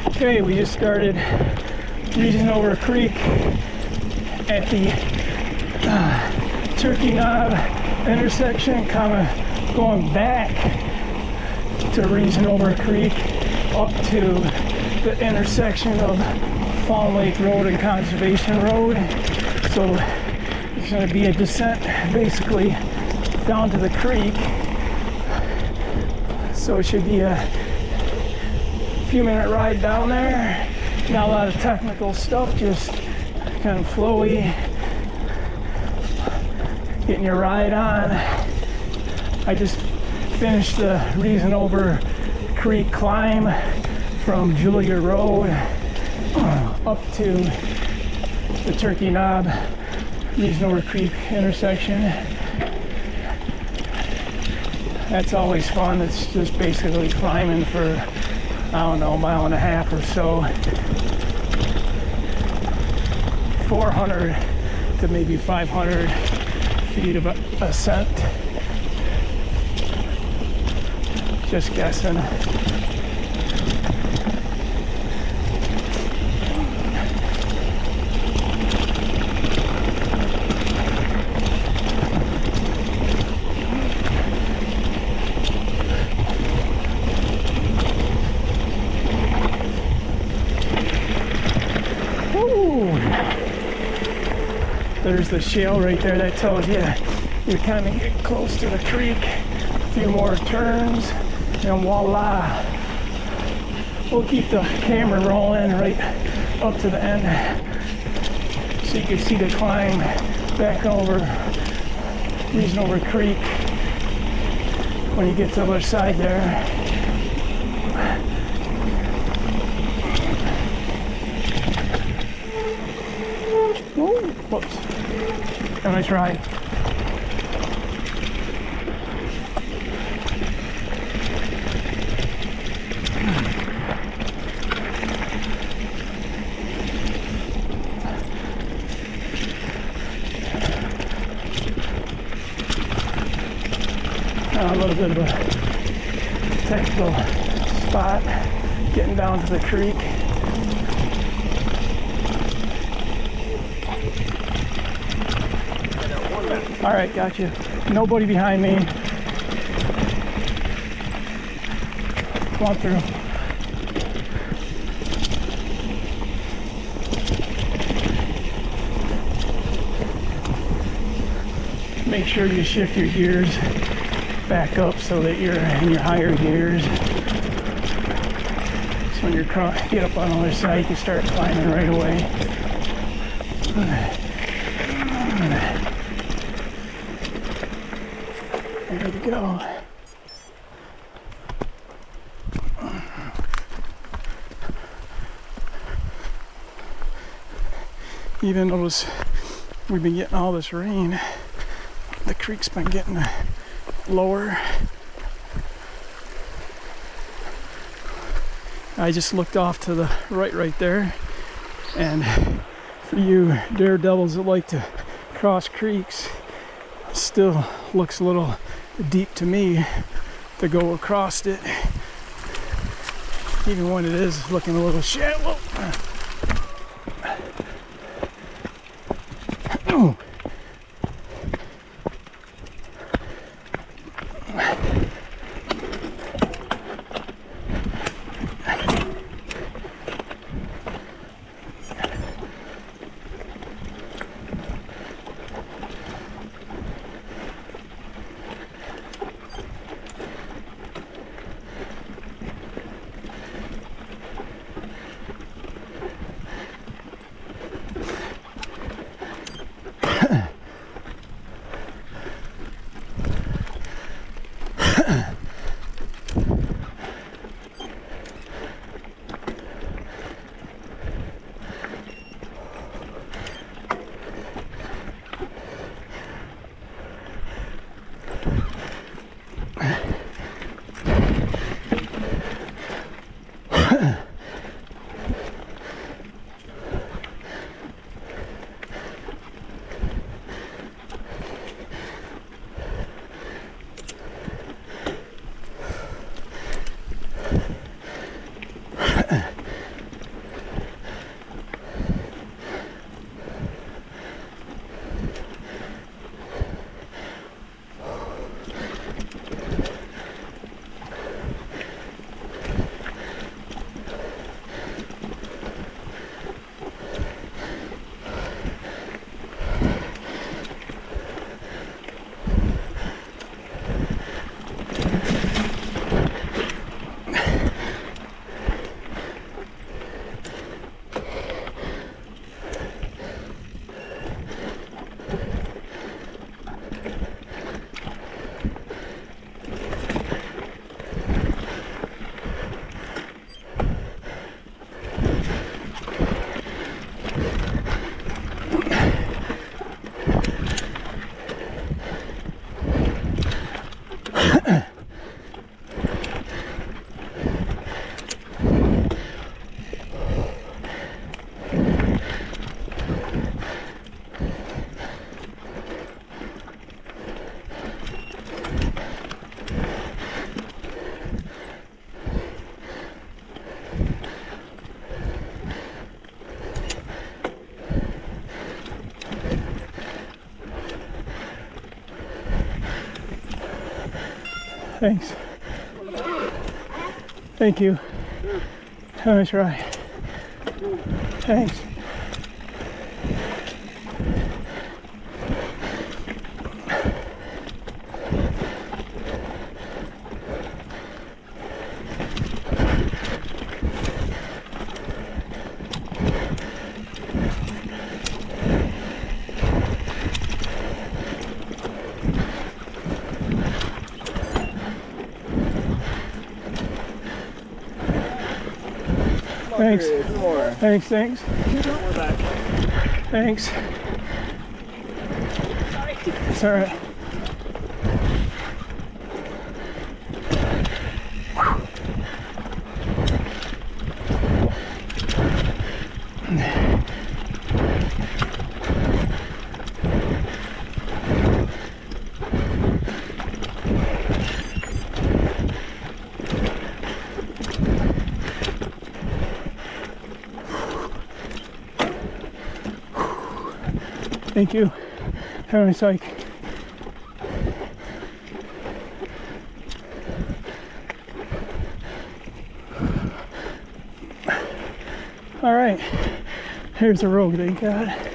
Okay, we just started Reasonover Creek at the Turkey Knob intersection, kind of going back to Reasonover Creek up to the intersection of Fawn Lake Road and Conservation Road. So it's going to be a descent basically down to the creek. So it should be a few-minute ride down there. Not a lot of technical stuff, just kind of flowy, getting your ride on. I just finished the Reasonover Creek climb from Julia Road up to the Turkey Knob Reasonover Creek intersection. That's always fun. It's just basically climbing for, I don't know, a mile and a half or so. 400 to maybe 500 feet of ascent. Just guessing. There's the shale right there that tells you you're kind of getting close to the creek. A few more turns and voila. We'll keep the camera rolling right up to the end so you can see the climb back over Reasonover Creek when you get to the other side there. Oh, whoops. Have a nice ride. A little bit of a technical spot getting down to the creek. All right, got you. Nobody behind me. Come on through. Make sure you shift your gears back up so that you're in your higher gears. So when you get up on the other side, you can start climbing right away. There we go. Even though we've been getting all this rain, the creek's been getting lower. I just looked off to the right there, and for you daredevils that like to cross creeks, it still looks a little deep to me to go across it, even when it is looking a little shallow. Oh. Thanks. Thank you. Have a nice ride. Thanks. Thanks. Thanks, thanks. We're back. Thanks. It's all right. Thank you. Have a nice hike. All right, here's the road they got.